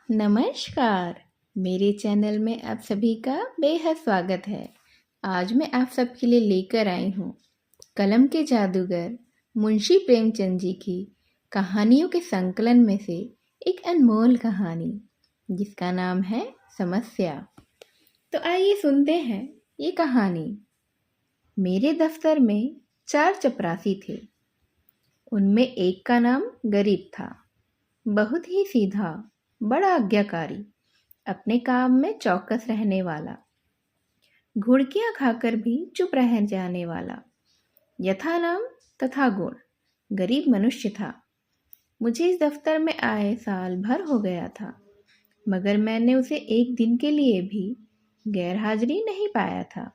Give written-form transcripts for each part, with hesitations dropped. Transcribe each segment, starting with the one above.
नमस्कार। मेरे चैनल में आप सभी का बेहद स्वागत है। आज मैं आप सबके लिए लेकर आई हूँ कलम के जादूगर मुंशी प्रेमचंद जी की कहानियों के संकलन में से एक अनमोल कहानी जिसका नाम है समस्या। तो आइए सुनते हैं ये कहानी। मेरे दफ्तर में 4 चपरासी थे। उनमें एक का नाम गरीब था, बहुत ही सीधा, बड़ा आज्ञाकारी, अपने काम में चौकस रहने वाला, घुड़कियां खाकर भी चुप रह जाने वाला। यथा नाम तथा गुण, गरीब मनुष्य था। मुझे इस दफ्तर में आए साल भर हो गया था, मगर मैंने उसे एक दिन के लिए भी गैर हाजिरी नहीं पाया था।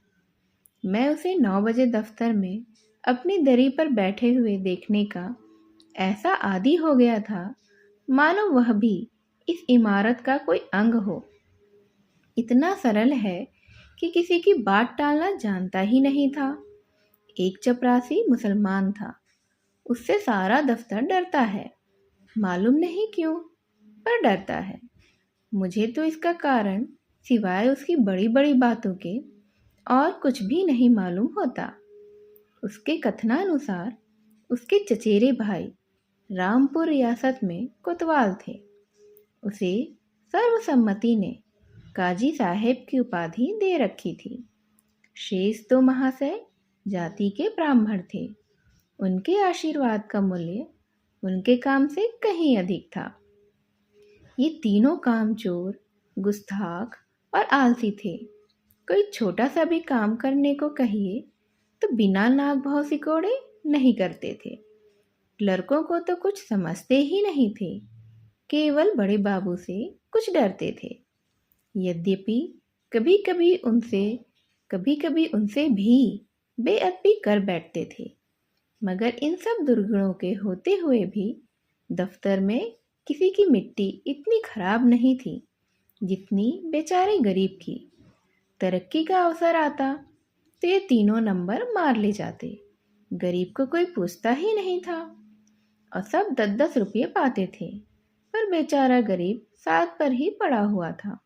मैं उसे 9 बजे दफ्तर में अपनी दरी पर बैठे हुए देखने का ऐसा आदी हो गया था मानो वह भी इस इमारत का कोई अंग हो। इतना सरल है कि किसी की बात टालना जानता ही नहीं था। एक चपरासी मुसलमान था। उससे सारा दफ्तर डरता है, मालूम नहीं क्यों, पर डरता है। मुझे तो इसका कारण सिवाय उसकी बड़ी बड़ी बातों के और कुछ भी नहीं मालूम होता। उसके कथनानुसार उसके चचेरे भाई रामपुर रियासत में कोतवाल थे। उसे सर्वसम्मति ने काजी साहेब की उपाधि दे रखी थी। शेष तो महाशय जाति के ब्राह्मण थे। उनके आशीर्वाद का मूल्य उनके काम से कहीं अधिक था। ये तीनों कामचोर, गुस्ताख और आलसी थे। कोई छोटा सा भी काम करने को कहिए तो बिना नाक भौं सिकोड़े नहीं करते थे। लड़कों को तो कुछ समझते ही नहीं थे, केवल बड़े बाबू से कुछ डरते थे। यद्यपि कभी कभी उनसे भी बेअदबी कर बैठते थे, मगर इन सब दुर्गुणों के होते हुए भी दफ्तर में किसी की मिट्टी इतनी खराब नहीं थी जितनी बेचारे गरीब की। तरक्की का अवसर आता तो ये तीनों नंबर मार ले जाते। गरीब को कोई पूछता ही नहीं था और सब 10-10 रुपये पाते थे, पर बेचारा गरीब साथ पर ही पड़ा हुआ था।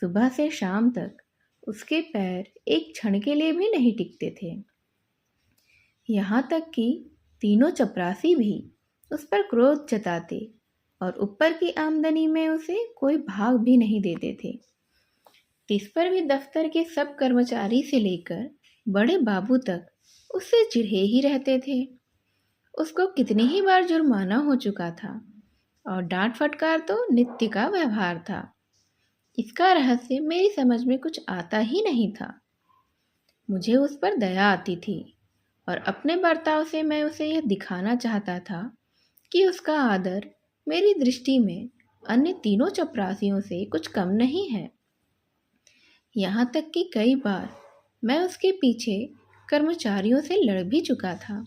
सुबह से शाम तक उसके पैर एक क्षण के लिए भी नहीं टिकते थे। यहाँ तक कि तीनों चपरासी भी उस पर क्रोध जताते और ऊपर की आमदनी में उसे कोई भाग भी नहीं देते थे। इस पर भी दफ्तर के सब कर्मचारी से लेकर बड़े बाबू तक उससे चिढ़े ही रहते थे। उसको कितनी ही बार जुर्माना हो चुका था और डांट फटकार तो नित्य का व्यवहार था। इसका रहस्य मेरी समझ में कुछ आता ही नहीं था। मुझे उस पर दया आती थी और अपने बर्ताव से मैं उसे यह दिखाना चाहता था कि उसका आदर मेरी दृष्टि में अन्य तीनों चपरासियों से कुछ कम नहीं है। यहाँ तक कि कई बार मैं उसके पीछे कर्मचारियों से लड़ भी चुका था।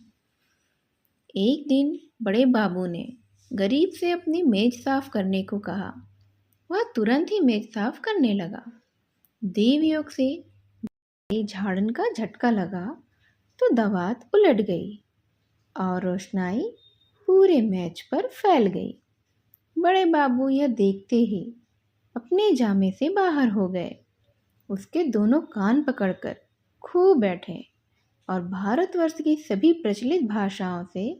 एक दिन बड़े बाबू ने गरीब से अपनी मेज साफ करने को कहा। वह तुरंत ही मेज साफ करने लगा। देवयोग से झाड़न का झटका लगा तो दवात उलट गई और रोशनाई पूरे मेज पर फैल गई। बड़े बाबू यह देखते ही अपने जामे से बाहर हो गए। उसके दोनों कान पकड़कर खूब बैठे और भारतवर्ष की सभी प्रचलित भाषाओं से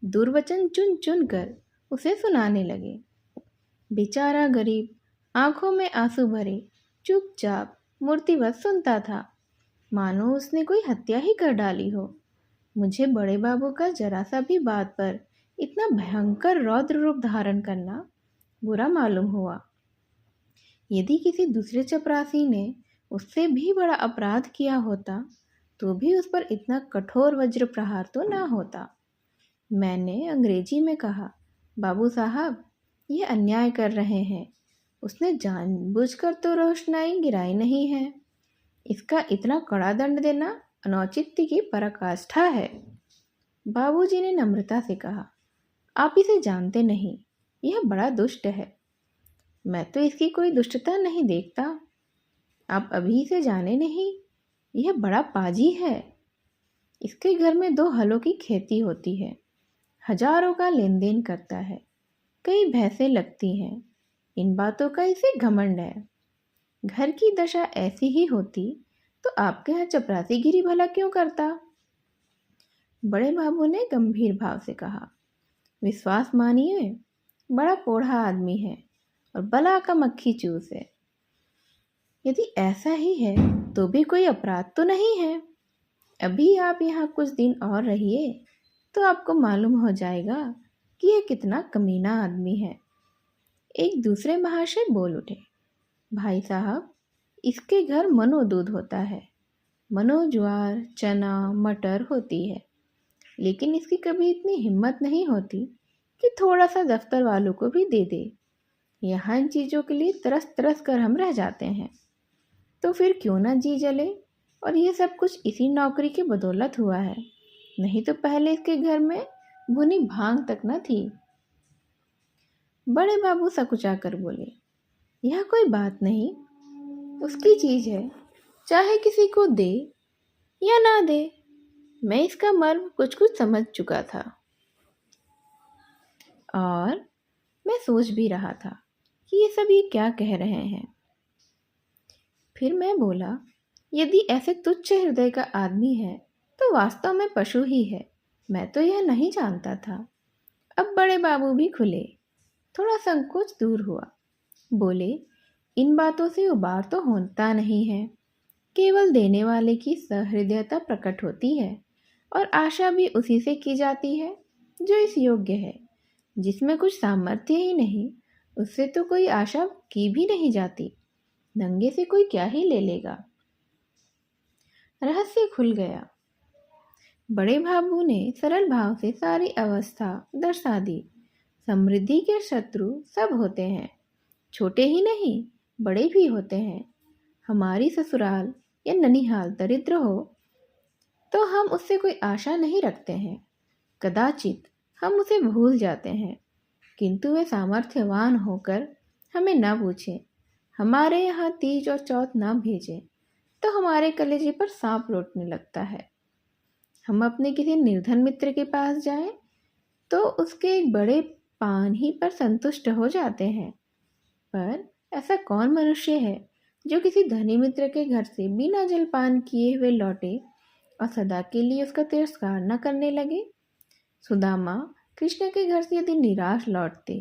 दुर्वचन चुन चुन कर उसे सुनाने लगे। बेचारा गरीब आंखों में आंसू भरे चुपचाप मूर्तिवत सुनता था, मानो उसने कोई हत्या ही कर डाली हो। मुझे बड़े बाबू का जरा सा भी बात पर इतना भयंकर रौद्र रूप धारण करना बुरा मालूम हुआ। यदि किसी दूसरे चपरासी ने उससे भी बड़ा अपराध किया होता तो भी उस पर इतना कठोर वज्र प्रहार तो ना होता। मैंने अंग्रेजी में कहा, बाबू साहब, ये अन्याय कर रहे हैं। उसने जानबूझकर तो रोशनाई गिराई नहीं है। इसका इतना कड़ा दंड देना अनौचित्य की पराकाष्ठा है। बाबूजी ने नम्रता से कहा, आप इसे जानते नहीं, यह बड़ा दुष्ट है। मैं तो इसकी कोई दुष्टता नहीं देखता। आप अभी इसे जाने नहीं, यह बड़ा पाजी है। इसके घर में 2 हलों की खेती होती है, हजारों का लेन देन करता है, कई भैंसें लगती हैं। इन बातों का इसे घमंड है। घर की दशा ऐसी ही होती तो आपके यहाँ चपरासीगिरी भला क्यों करता? बड़े बाबू ने गंभीर भाव से कहा, विश्वास मानिए, बड़ा कोढ़ा आदमी है और बला का मक्खी चूस है। यदि ऐसा ही है तो भी कोई अपराध तो नहीं है। अभी आप यहाँ कुछ दिन और रहिए तो आपको मालूम हो जाएगा कि यह कितना कमीना आदमी है। एक दूसरे महाशय बोल उठे, भाई साहब, इसके घर मनो दूध होता है, मनो ज्वार चना मटर होती है, लेकिन इसकी कभी इतनी हिम्मत नहीं होती कि थोड़ा सा दफ्तर वालों को भी दे दे। यहाँ इन चीज़ों के लिए तरस तरस कर हम रह जाते हैं। तो फिर क्यों ना जी जले, और ये सब कुछ इसी नौकरी की बदौलत हुआ है, नहीं तो पहले इसके घर में भुनी भांग तक न थी। बड़े बाबू सकुचा कर बोले, यह कोई बात नहीं, उसकी चीज़ है, चाहे किसी को दे या ना दे। मैं इसका मर्म कुछ कुछ समझ चुका था और मैं सोच भी रहा था कि ये सब ये क्या कह रहे हैं। फिर मैं बोला, यदि ऐसे तुच्छ हृदय का आदमी है तो वास्तव में पशु ही है। मैं तो यह नहीं जानता था। अब बड़े बाबू भी खुले, थोड़ा संकोच दूर हुआ। बोले, इन बातों से उबार तो होता नहीं है, केवल देने वाले की सहृदयता प्रकट होती है और आशा भी उसी से की जाती है जो इस योग्य है। जिसमें कुछ सामर्थ्य ही नहीं, उससे तो कोई आशा की भी नहीं जाती। नंगे से कोई क्या ही ले लेगा। रहस्य खुल गया। बड़े बाबू ने सरल भाव से सारी अवस्था दर्शा दी। समृद्धि के शत्रु सब होते हैं, छोटे ही नहीं बड़े भी होते हैं। हमारी ससुराल या ननिहाल दरिद्र हो तो हम उससे कोई आशा नहीं रखते हैं, कदाचित हम उसे भूल जाते हैं, किंतु वे सामर्थ्यवान होकर हमें न पूछें, हमारे यहाँ तीज और चौथ न भेजें तो हमारे कलेजे पर सांप लौटने लगता है। हम अपने किसी निर्धन मित्र के पास जाएं तो उसके एक बड़े पान ही पर संतुष्ट हो जाते हैं, पर ऐसा कौन मनुष्य है जो किसी धनी मित्र के घर से बिना जलपान किए हुए लौटे और सदा के लिए उसका तिरस्कार न करने लगे। सुदामा कृष्ण के घर से यदि निराश लौटते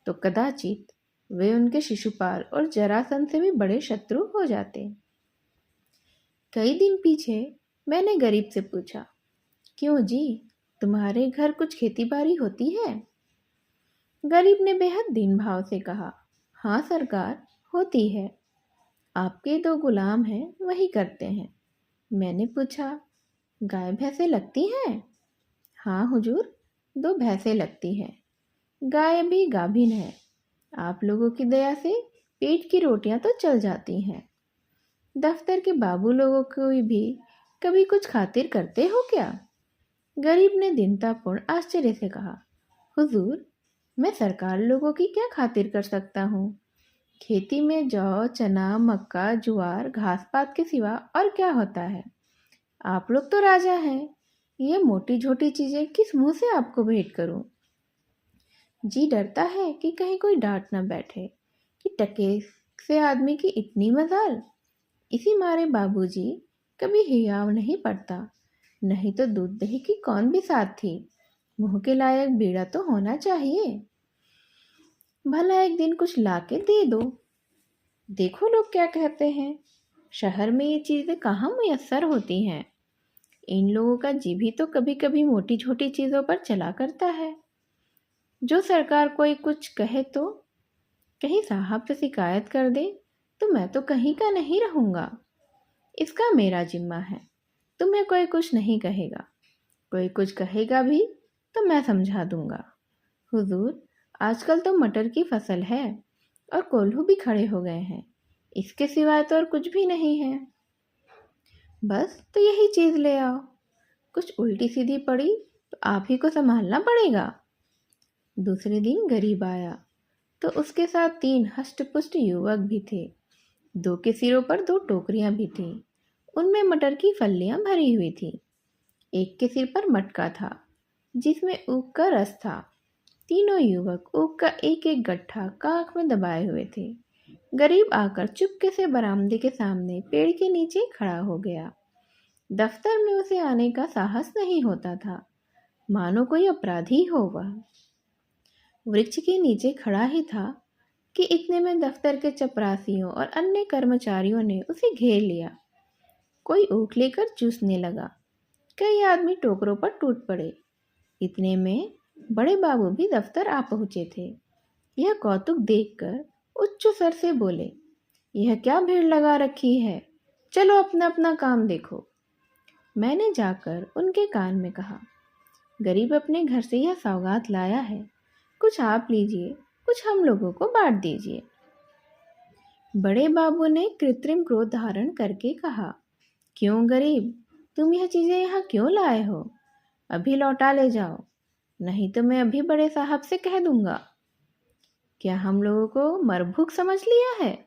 तो कदाचित वे उनके शिशुपाल और जरासंध से भी बड़े शत्रु हो जाते। कई दिन पीछे मैंने गरीब से पूछा, क्यों जी, तुम्हारे घर कुछ खेती बाड़ी होती है? गरीब ने बेहद दीन भाव से कहा, हाँ सरकार, होती है। आपके 2 गुलाम हैं, वही करते हैं। मैंने पूछा, गाय भैंसे लगती हैं? हाँ हुजूर, 2 भैंसें लगती हैं। गाय अभी गाभिन है। आप लोगों की दया से पेट की रोटियां तो चल जाती हैं। दफ्तर के बाबू लोगों को भी कभी कुछ खातिर करते हो क्या? गरीब ने दीनतापूर्ण आश्चर्य से कहा, हुजूर, मैं सरकार लोगों की क्या खातिर कर सकता हूँ? खेती में जौ चना मक्का ज्वार घास पात के सिवा और क्या होता है? आप लोग तो राजा हैं, ये मोटी छोटी चीजें किस मुंह से आपको भेंट करूं? जी डरता है कि कहीं कोई डांट न बैठे कि टके से आदमी की इतनी मजाल। इसी मारे बाबूजी कभी हियाव नहीं पड़ता, नहीं तो दूध दही की कौन भी साथ थी। मुंह के लायक बीड़ा तो होना चाहिए। भला एक दिन कुछ लाके दे दो। देखो लोग क्या कहते हैं, शहर में ये चीजें कहाँ मुयस्सर होती हैं। इन लोगों का जी भी तो कभी कभी मोटी छोटी चीजों पर चला करता है। जो सरकार कोई कुछ कहे तो कहीं साहब से शिकायत कर दे तो मैं तो कहीं का नहीं रहूंगा। इसका मेरा जिम्मा है। तुम्हें कोई कुछ नहीं कहेगा, कोई कुछ कहेगा भी तो मैं समझा दूंगा। हुजूर, आजकल तो मटर की फसल है और कोल्हू भी खड़े हो गए हैं, इसके सिवाय तो और कुछ भी नहीं है। बस तो यही चीज ले आओ। कुछ उल्टी सीधी पड़ी तो आप ही को संभालना पड़ेगा। दूसरे दिन गरीब आया तो उसके साथ 3 हष्ट-पुष्ट युवक भी थे। 2 के सिरों पर 2 टोकरियां भी थीं। उनमें मटर की फलियां भरी हुई थी। एक के सिर पर मटका था जिसमें ऊख का रस था। तीनों युवक ऊख का एक एक गट्ठा काख में दबाए हुए थे। गरीब आकर चुपके से बरामदे के सामने पेड़ के नीचे खड़ा हो गया। दफ्तर में उसे आने का साहस नहीं होता था, मानो कोई अपराधी हो वह। वृक्ष के नीचे खड़ा ही था कि इतने में दफ्तर के चपरासियों और अन्य कर्मचारियों ने उसे घेर लिया। कोई ऊख लेकर चूसने लगा। कई आदमी टोकरों पर टूट पड़े। इतने में बड़े बाबू भी दफ्तर आ पहुंचे थे। यह कौतुक देखकर उच्च स्वर से बोले, यह क्या भीड़ लगा रखी है, चलो अपना अपना काम देखो। मैंने जाकर उनके कान में कहा, गरीब अपने घर से यह सौगात लाया है, कुछ आप लीजिए, कुछ हम लोगों को बांट दीजिए। बड़े बाबू ने कृत्रिम क्रोध धारण करके कहा, क्यों गरीब, तुम यह चीजें यहाँ क्यों लाए हो? अभी लौटा ले जाओ, नहीं तो मैं अभी बड़े साहब से कह दूंगा। क्या हम लोगों को मरभूख समझ लिया है?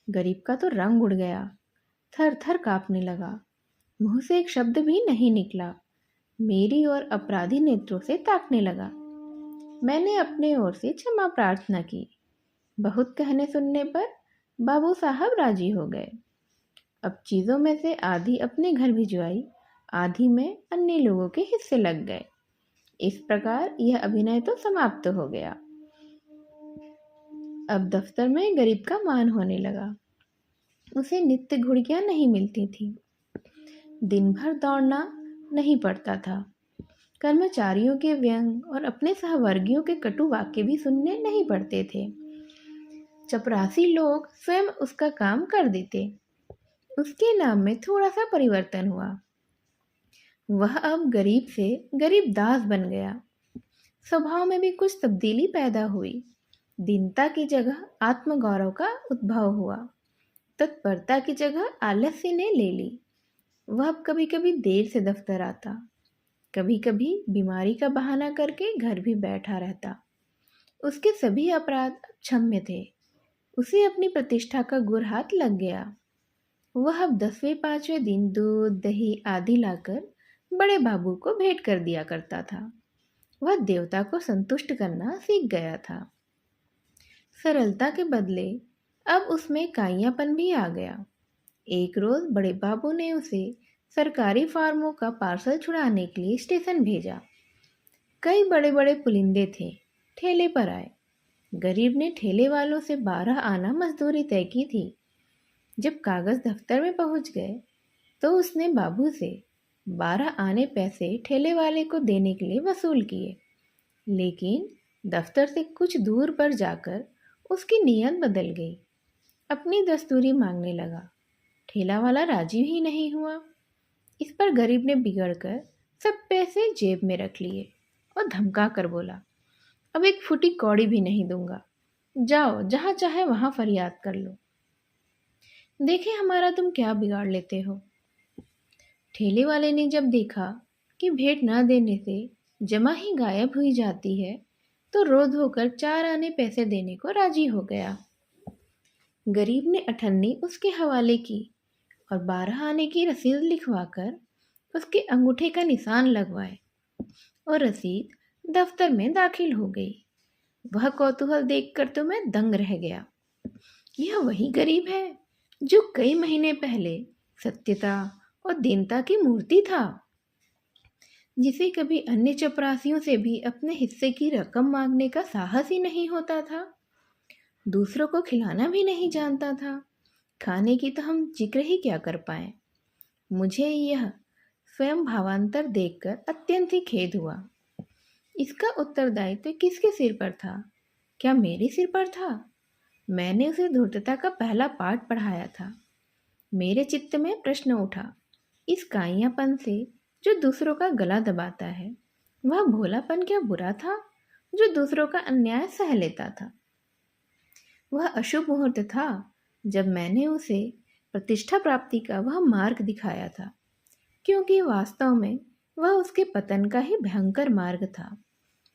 गरीब का तो रंग उड़ गया, थर थर कांपने लगा। मुंह से एक शब्द भी नहीं निकला। मेरी और अपराधी नेत्रों से ताकने लगा। मैंने अपने ओर से क्षमा प्रार्थना की। बहुत कहने सुनने पर बाबू साहब राजी हो गए। अब चीजों में से आधी अपने घर भिजवाई, आधी में अन्य लोगों के हिस्से लग गए। इस प्रकार यह अभिनय तो समाप्त हो गया। अब दफ्तर में गरीब का मान होने लगा। उसे नित्य घुड़कियां नहीं मिलती थी, दिन भर दौड़ना नहीं पड़ता था, कर्मचारियों के व्यंग और अपने सहवर्गियों के कटु वाक्य भी सुनने नहीं पड़ते थे। चपरासी लोग स्वयं उसका काम कर देते। उसके नाम में थोड़ा सा परिवर्तन हुआ। वह अब गरीब से गरीब दास बन गया। स्वभाव में भी कुछ तब्दीली पैदा हुई। दीनता की जगह आत्मगौरव का उद्भव हुआ। तत्परता की जगह आलस्य ने ले ली। वह अब कभी कभी देर से दफ्तर आता, कभी कभी बीमारी का बहाना करके घर भी बैठा रहता। उसके सभी अपराध क्षम्य थे। उसे अपनी प्रतिष्ठा का गुर हाथ लग गया। वह अब 10वें 5वें दिन दूध दही आदि लाकर बड़े बाबू को भेंट कर दिया करता था। वह देवता को संतुष्ट करना सीख गया था। सरलता के बदले अब उसमें काइयापन भी आ गया। एक रोज बड़े बाबू ने उसे सरकारी फार्मों का पार्सल छुड़ाने के लिए स्टेशन भेजा। कई बड़े बड़े पुलिंदे थे, ठेले पर आए। गरीब ने ठेले वालों से 12 आना मजदूरी तय की थी। जब कागज दफ्तर में पहुंच गए तो उसने बाबू से 12 आने पैसे ठेले वाले को देने के लिए वसूल किए। लेकिन दफ्तर से कुछ दूर पर जाकर उसकी नीयत बदल गई। अपनी दस्तूरी मांगने लगा। ठेला वाला राजी ही नहीं हुआ। इस पर गरीब ने बिगड़कर सब पैसे जेब में रख लिए और धमका कर बोला, अब एक फूटी कौड़ी भी नहीं दूंगा, जाओ जहां चाहे वहां फरियाद कर लो। देखे हमारा तुम क्या बिगाड़ लेते हो। ठेले वाले ने जब देखा कि भेंट न देने से जमा ही गायब हुई जाती है तो रोध होकर 4 आने पैसे देने को राजी हो गया। गरीब ने अठन्नी उसके हवाले की और 12 आने की रसीद लिखवाकर उसके अंगूठे का निशान लगवाए और रसीद दफ्तर में दाखिल हो गई। वह कौतूहल देखकर तो मैं दंग रह गया। यह वही गरीब है जो कई महीने पहले सत्यता और दीनता की मूर्ति था, जिसे कभी अन्य चपरासियों से भी अपने हिस्से की रकम मांगने का साहस ही नहीं होता था। दूसरों को खिलाना भी नहीं जानता था। खाने की तो हम जिक्र ही क्या कर पाए। मुझे यह स्वयं भावांतर देखकर अत्यंत ही खेद हुआ। इसका उत्तरदायित्व किसके सिर पर था? क्या मेरे सिर पर था? मैंने उसे धूर्तता का पहला पाठ पढ़ाया था। मेरे चित्त में प्रश्न उठा, इस काइयापन से जो दूसरों का गला दबाता है, वह भोलापन क्या बुरा था जो दूसरों का अन्याय सह लेता था? वह अशुभ मुहूर्त था जब मैंने उसे प्रतिष्ठा प्राप्ति का वह मार्ग दिखाया था, क्योंकि वास्तव में वह उसके पतन का ही भयंकर मार्ग था।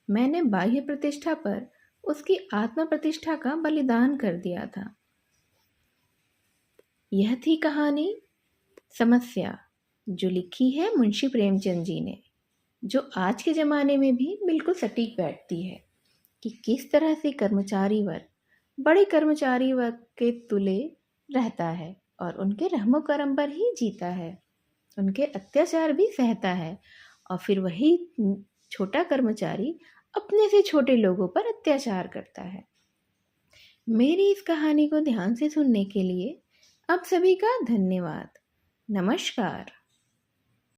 मैंने बाह्य प्रतिष्ठा पर उसकी आत्म प्रतिष्ठा का बलिदान कर दिया था। यह थी कहानी समस्या, जो लिखी है मुंशी प्रेमचंद जी ने, जो आज के ज़माने में भी बिल्कुल सटीक बैठती है। कि किस तरह से कर्मचारी वर्ग बड़े कर्मचारी वर्ग के तुले रहता है और उनके रहमो करम पर ही जीता है, उनके अत्याचार भी सहता है, और फिर वही छोटा कर्मचारी अपने से छोटे लोगों पर अत्याचार करता है। मेरी इस कहानी को ध्यान से सुनने के लिए आप सभी का धन्यवाद। नमस्कार।